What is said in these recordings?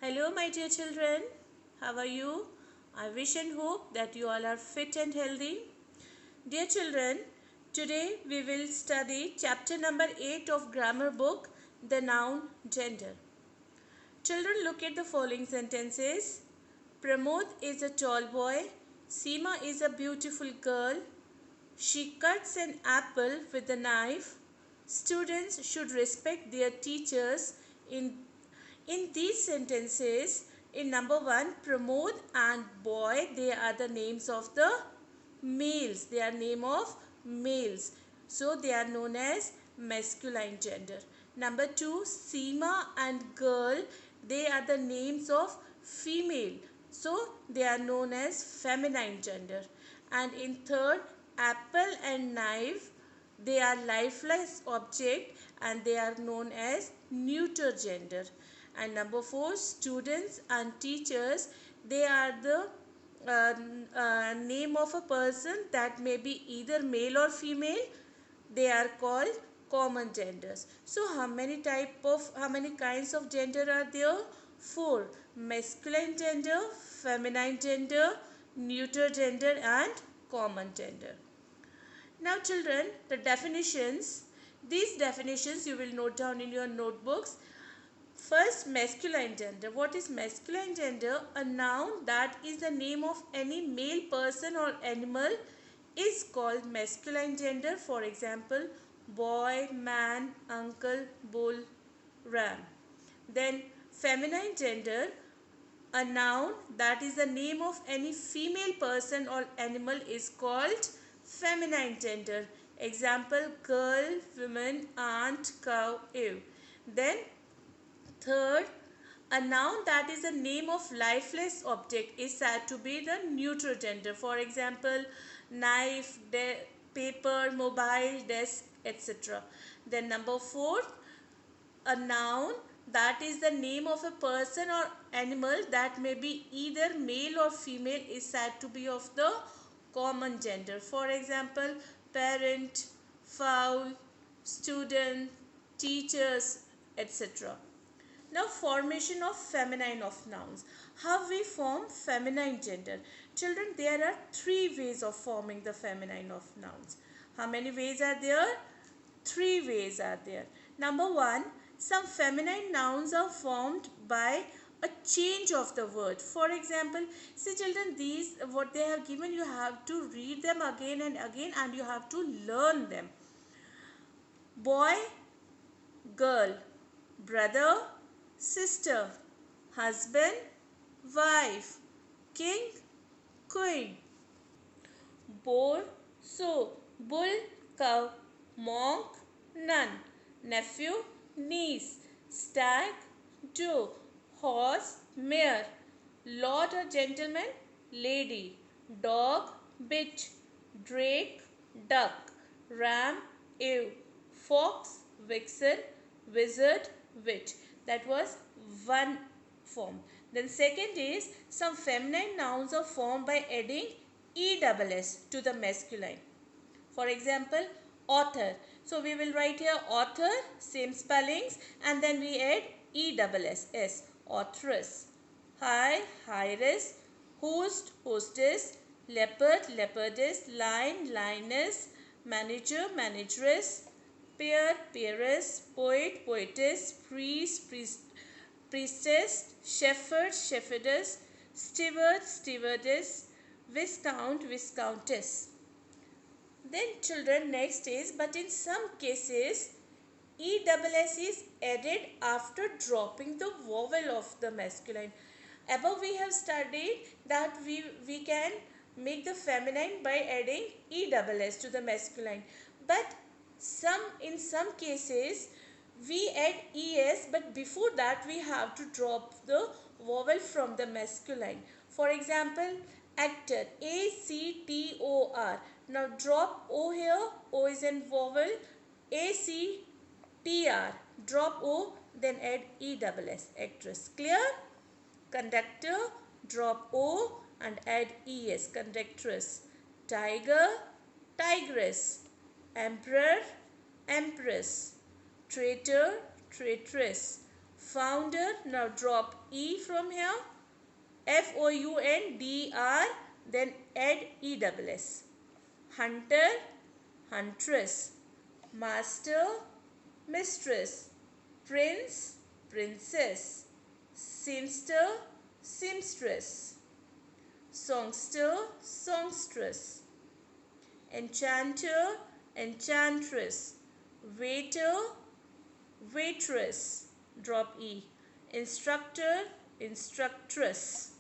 Hello, my dear children. How are you? I wish and hope that you all are fit and healthy. Dear children, today we will study chapter number 8 of grammar book, the noun gender. Children, look at the following sentences. Pramod is a tall boy. Seema is a beautiful girl. She cuts an apple with a knife. Students should respect their teachers. In these sentences, in number 1, Pramod and boy, they are the names of the males. They are name of males. So they are known as masculine gender. Number 2, Seema and girl, they are the names of female. So they are known as feminine gender. And in third, apple and knife, they are lifeless object and they are known as neuter gender. And number 4, students and teachers, they are the name of a person that may be either male or female. They are called common genders. So how many kinds of gender are there? 4. Masculine gender, feminine gender, neuter gender and common gender. Now children, the definitions. These definitions you will note down in your notebooks. First, masculine gender. What is masculine gender? A noun that is the name of any male person or animal is called masculine gender. For example, boy, man, uncle, bull, ram. Then feminine gender, a noun that is the name of any female person or animal is called feminine gender. Example, girl, woman, aunt, cow, ewe. Then third, a noun that is the name of lifeless object is said to be the neuter gender. For example, knife, paper, mobile, desk, etc. Then number 4, a noun that is the name of a person or animal that may be either male or female is said to be of the common gender. For example, parent, fowl, student, teachers, etc. Now, formation of feminine of nouns. How we form feminine gender? Children, there are 3 ways of forming the feminine of nouns. How many ways are there? 3 ways are there. Number 1, some feminine nouns are formed by a change of the word. For example, see children, these what they have given, you have to read them again and again and you have to learn them. Boy, girl, brother, sister, husband, wife, king, queen. Boar, sow, bull, cow, monk, nun, nephew, niece, stag, doe, horse, mare, lord or gentleman, lady, dog, bitch, drake, duck, ram, ewe, fox, vixen, wizard, witch. That was one form. Then second is some feminine nouns are formed by adding ESS to the masculine. For example, author. So we will write here author, same spellings, and then we add ESS, authoress. High, heiress, host, hostess, leopard, leopardess, lion, lioness, manager, manageress, peer, peeress, poet, poetess, priest, priestess, shepherd, shepherdess, steward, stewardess, viscount, viscountess. Then children, next is, but in some cases, ESS is added after dropping the vowel of the masculine. Above we have studied that we can make the feminine by adding ESS to the masculine. But in some cases, we add ES, but before that we have to drop the vowel from the masculine. For example, actor, ACTOR. Now drop O here, O is in vowel, ACTR, drop O, then add ESS, actress. Clear? Conductor, drop O and add ES, conductress. Tiger, tigress. Emperor, empress. Traitor, traitress. Founder. Now drop E from here. F-O-U-N-D-R, then add E-double-S. Hunter, huntress. Master, mistress. Prince, princess. Seamster, seamstress. Songster, songstress. Enchanter, enchantress. Waiter, waitress. Drop E. Instructor, instructress.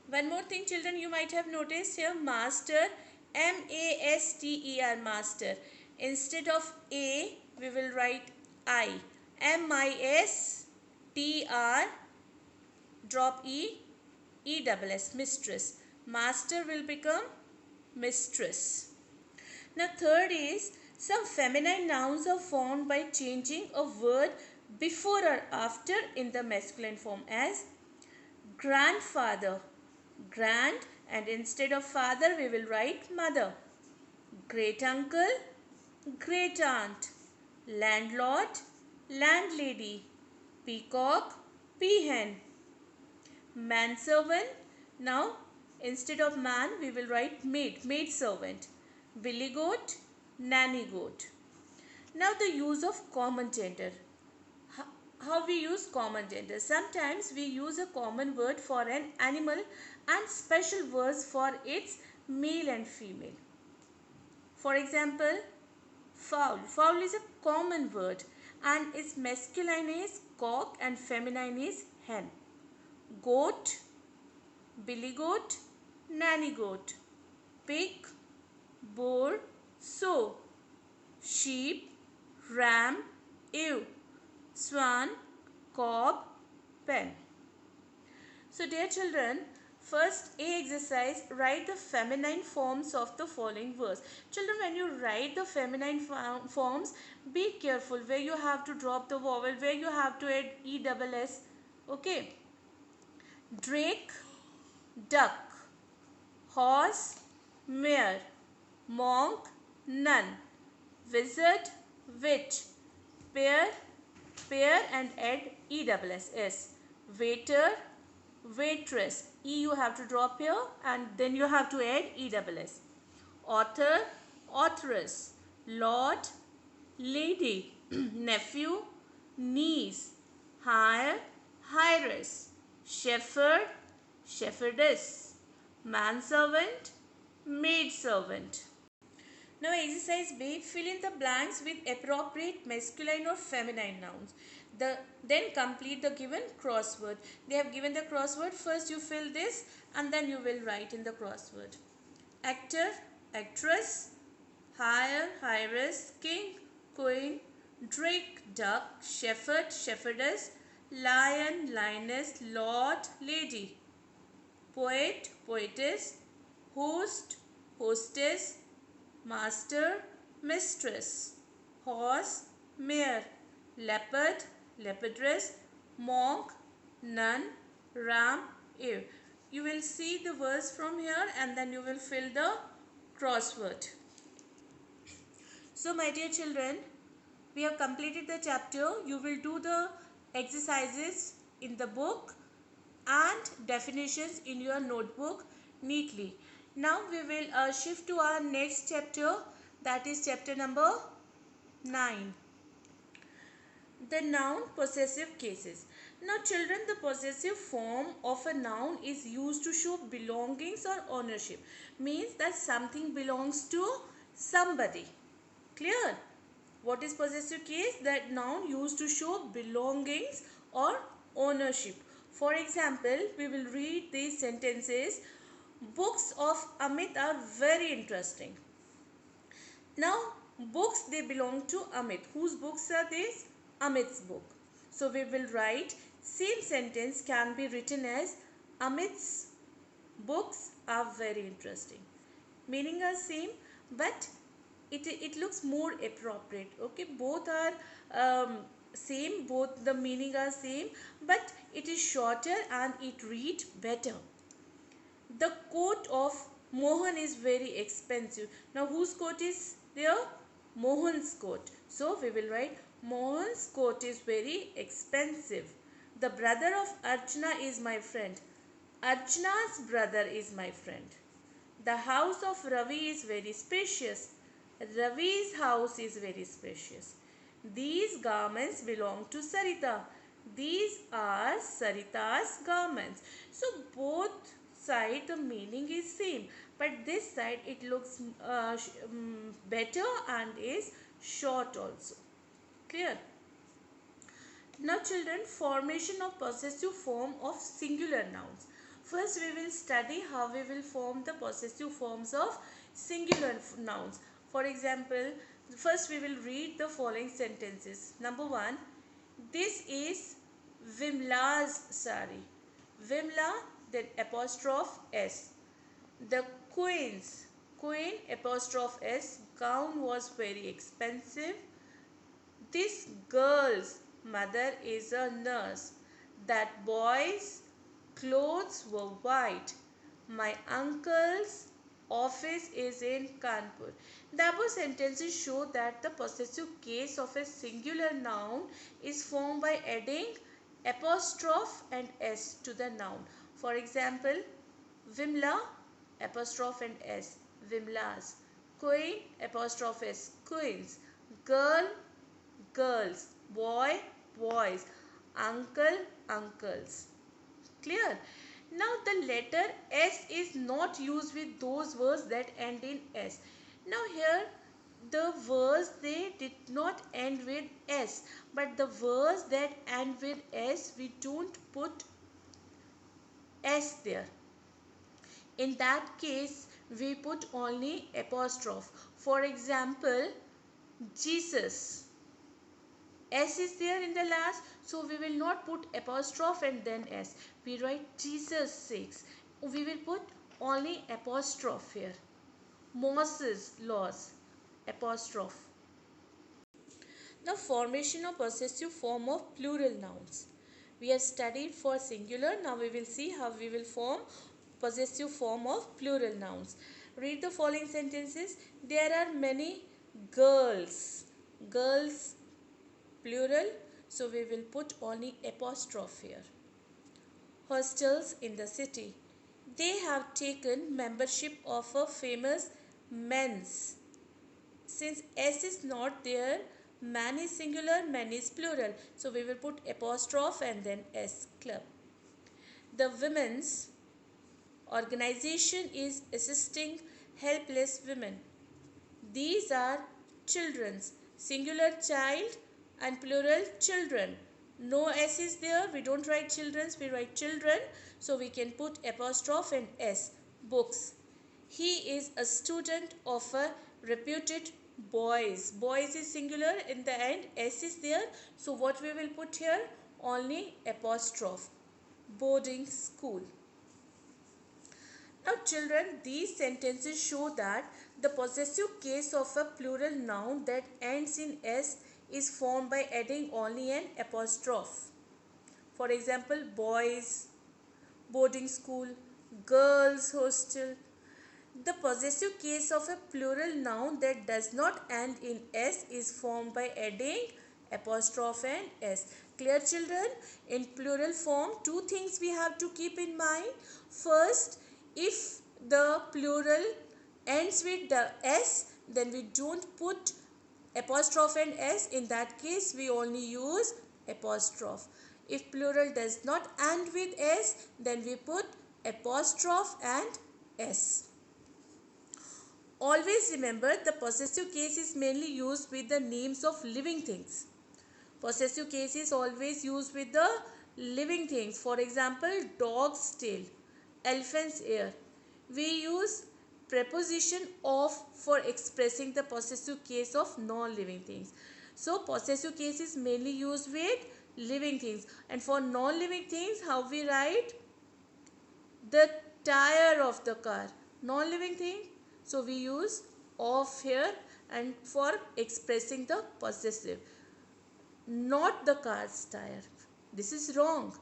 One more thing, children, you might have noticed here, master, M-A-S-T-E-R, master. Instead of A, we will write I. M-I-S-T-R, drop E, E-double-S, mistress. Master will become mistress. Now third is, some feminine nouns are formed by changing a word before or after in the masculine form, as grandfather, grand, and instead of father we will write mother. Great uncle, great aunt. Landlord, landlady. Peacock, peahen. Manservant, now instead of man we will write maid, maid servant. Billy goat, nanny goat. Now the use of common gender. How we use common gender? Sometimes we use a common word for an animal and special words for its male and female. For example, fowl. Fowl is a common word and its masculine is cock and feminine is hen. Goat, billy goat, nanny goat. Pig, boar, sow. Sheep, ram, ewe. Swan, cob, pen. So dear children, first A exercise, write the feminine forms of the following words. Children, when you write the feminine forms, be careful where you have to drop the vowel, where you have to add E-double-S. Okay. Drake, duck. Horse, mare. Monk, nun. Wizard, witch. Pair, and add E-double-S. Waiter, waitress. E you have to drop here and then you have to add E-double-S. Author, authoress. Lord, lady. Nephew, niece. Hire, heiress. Shepherd, shepherdess. Manservant, maidservant. Now exercise B, fill in the blanks with appropriate masculine or feminine nouns. Then complete the given crossword. They have given the crossword. First you fill this and then you will write in the crossword. Actor, actress. Hire, heiress. King, queen. Drake, duck. Shepherd, shepherdess. Lion, lioness. Lord, lady. Poet, poetess. Host, hostess. Master, mistress. Horse, mare. Leopard, leopardess. Monk, nun. Ram, ewe. You will see the words from here and then you will fill the crossword. So my dear children, we have completed the chapter. You will do the exercises in the book and definitions in your notebook neatly. Now we will shift to our next chapter, that is chapter number 9. The noun possessive cases. Now children, the possessive form of a noun is used to show belongings or ownership. Means that something belongs to somebody. Clear? What is possessive case? That noun used to show belongings or ownership. For example, we will read these sentences. Books of Amit are very interesting. Now, books, they belong to Amit. Whose books are these? Amit's book. So, we will write, same sentence can be written as Amit's books are very interesting. Meaning are same, but it looks more appropriate. Okay, both are same, both the meaning are same, but it is shorter and it reads better. The coat of Mohan is very expensive. Now whose coat is there? Mohan's coat. So we will write Mohan's coat is very expensive. The brother of Archana is my friend. Archana's brother is my friend. The house of Ravi is very spacious. Ravi's house is very spacious. These garments belong to Sarita. These are Sarita's garments. So both side the meaning is same, but this side it looks better and is short also. Clear? Now children, formation of possessive form of singular nouns. First we will study how we will form the possessive forms of singular nouns. For example, first we will read the following sentences. Number 1, this is Vimla's sari. Vimla, then apostrophe S. The queen apostrophe S gown was very expensive. This girl's mother is a nurse. That boy's clothes were white. My uncle's office is in Kanpur. The above sentences show that the possessive case of a singular noun is formed by adding apostrophe and S to the noun. For example, Vimla apostrophe and S, Vimla's. Queen apostrophe S, Queen's. Girl, girls. Boy, boys. Uncle, uncles. Clear? Now the letter S is not used with those words that end in S. Now here the words they did not end with S, but the words that end with S we don't put S there. In that case we put only apostrophe. For example, Jesus. S is there in the last, so we will not put apostrophe and then S. We write Jesus 6. We will put only apostrophe here. Moses laws, apostrophe. Now formation of possessive form of plural nouns. We have studied for singular. Now we will see how we will form possessive form of plural nouns. Read the following sentences. There are many girls. Girls plural, so we will put only apostrophe here. Hostels in the city. They have taken membership of a famous men's. Since S is not there, man is singular, men is plural. So we will put apostrophe and then S, club. The women's organization is assisting helpless women. These are children's, singular child and plural children. No S is there, we don't write children's, we write children. So we can put apostrophe and S, books. He is a student of a reputed boys. Boys is singular, in the end S is there. So what we will put here? Only apostrophe, boarding school. Now children, these sentences show that the possessive case of a plural noun that ends in S is formed by adding only an apostrophe. For example, boys, boarding school, girls' hostel. The possessive case of a plural noun that does not end in S is formed by adding apostrophe and S. Clear children? In plural form, two things we have to keep in mind. First, if the plural ends with the S, then we don't put apostrophe and S. In that case, we only use apostrophe. If plural does not end with S, then we put apostrophe and S. Always remember, the possessive case is mainly used with the names of living things. Possessive case is always used with the living things. For example, dog's tail, elephant's ear. We use preposition of for expressing the possessive case of non-living things. So possessive case is mainly used with living things. And for non-living things, how we write? The tire of the car. Non-living thing. So we use of here and for expressing the possessive. Not the car's tire. This is wrong.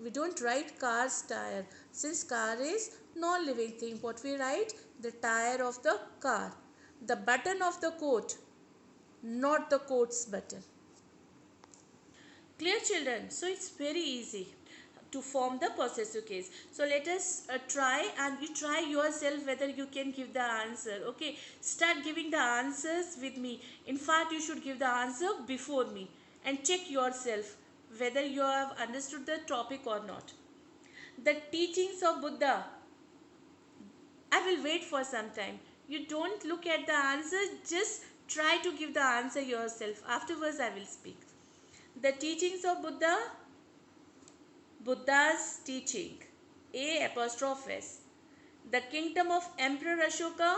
We don't write car's tire. Since car is non-living thing, what we write? The tire of the car. The button of the coat. Not the coat's button. Clear, children? So it's very easy to form the possessive case. So let us try, and you try yourself whether you can give the answer. Okay, start giving the answers with me. In fact, you should give the answer before me and check yourself whether you have understood the topic or not. The teachings of Buddha. I will wait for some time. You don't look at the answer, just try to give the answer yourself. Afterwards, I will speak. The teachings of Buddha. Buddha's teaching. A apostrophe S. The kingdom of Emperor Ashoka.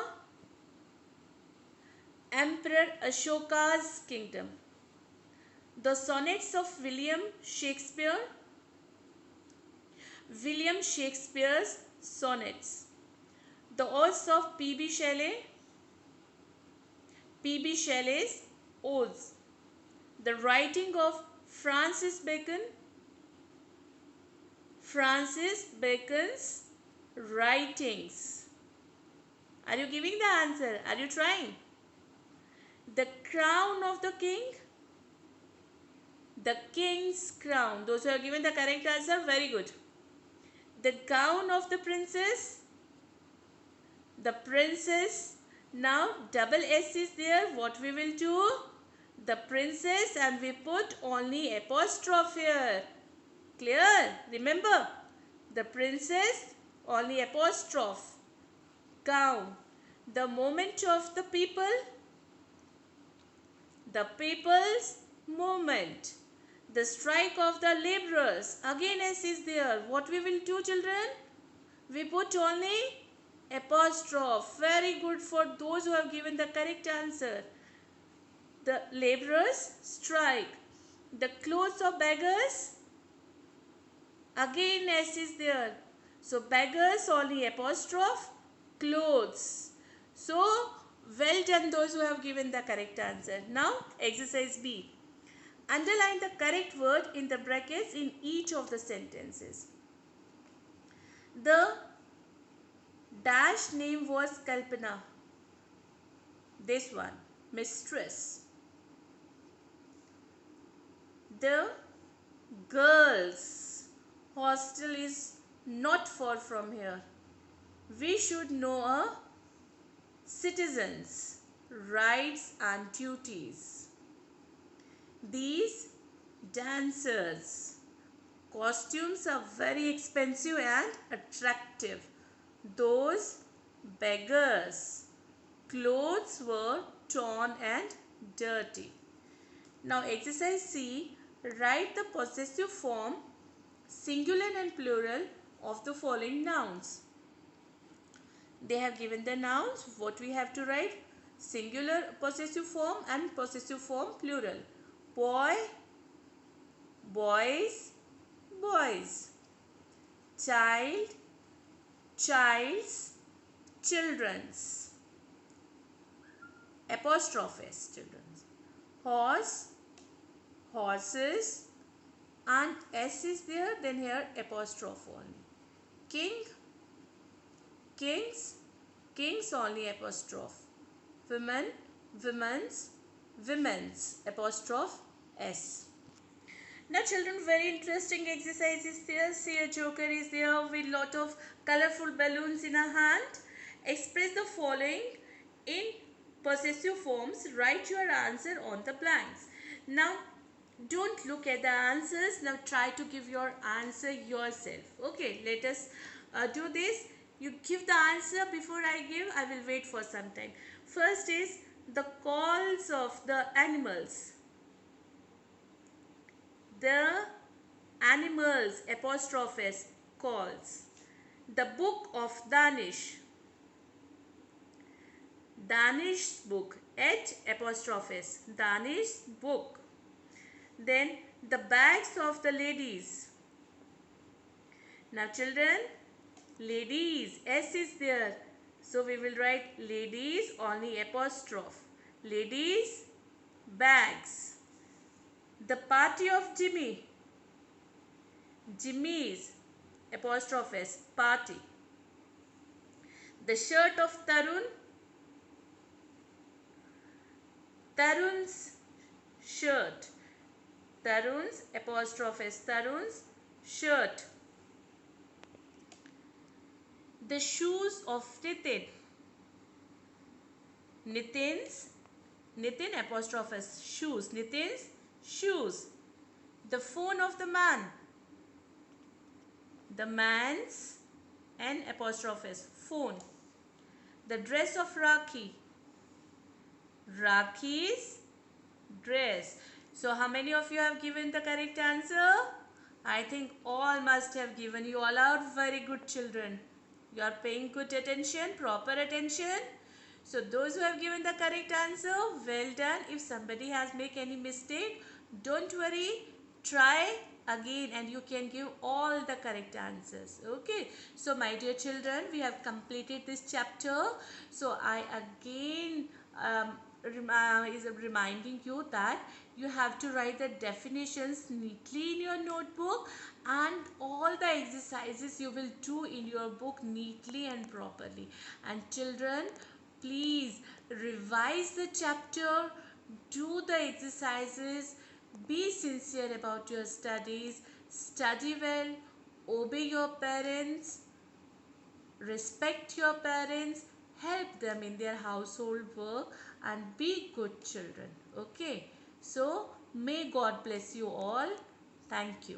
Emperor Ashoka's kingdom. The sonnets of William Shakespeare. William Shakespeare's sonnets. The odes of P.B. Shelley. P.B. Shelley's odes. The writing of Francis Bacon. Francis Bacon's writings. Are you giving the answer? Are you trying? The crown of the king. The king's crown. Those who have given the correct answer, very good. The gown of the princess. The princess. Now double S is there. What we will do? The princess, and we put only apostrophe here. Clear? Remember, the princess, only apostrophe. Gown. The movement of the people. The people's movement. The strike of the laborers. Again S is there. What we will do, children? We put only apostrophe. Very good for those who have given the correct answer. The laborers strike. The clothes of beggars. Again S is there. So beggars only apostrophe. Clothes. So well done those who have given the correct answer. Now exercise B. Underline the correct word in the brackets in each of the sentences. The dash name was Kalpana. This one, mistress. The girls' hostel is not far from here. We should know a citizens' rights and duties. These dancers' costumes are very expensive and attractive. Those beggars' clothes were torn and dirty. Now exercise C. Write the possessive form, singular and plural, of the following nouns. They have given the nouns. What we have to write? Singular possessive form and possessive form plural. Boy, boys, boys. Child, childs, children's. Apostrophes, children's. Horse, horses, and S is there, then here apostrophe only. King, kings, kings only apostrophe. Women, women's, women's, apostrophe S. Now children, very interesting exercise is there. See, a joker is there with lot of colorful balloons in a hand. Express the following in possessive forms. Write your answer on the blanks. Now don't look at the answers. Now try to give your answer yourself. Okay, let us do this. You give the answer before I give. I will wait for some time. First is the calls of the animals. The animals, apostrophes, calls. The book of Danish. Danish book, H apostrophes, Danish book. Then the bags of the ladies. Now children, ladies, S is there. So we will write ladies only apostrophe. Ladies, bags. The party of Jimmy. Jimmy's, apostrophes, party. The shirt of Tarun. Tarun's shirt. Tarun's apostrophe S, Tarun's shirt. The shoes of Nitin. Nitin apostrophe S, shoes. Nitin's shoes. The phone of the man. The man's N apostrophe S, phone. The dress of Rakhi. Rakhi's dress. So how many of you have given the correct answer? I think all must have given. You all are very good children. You are paying good attention, proper attention. So those who have given the correct answer, well done. If somebody has made any mistake, don't worry. Try again and you can give all the correct answers. Okay. So my dear children, we have completed this chapter. So I again is reminding you that you have to write the definitions neatly in your notebook, and all the exercises you will do in your book neatly and properly. And children, please revise the chapter, do the exercises, be sincere about your studies, study well, obey your parents, respect your parents, help them in their household work, and be good children. Okay, so may God bless you all. Thank you.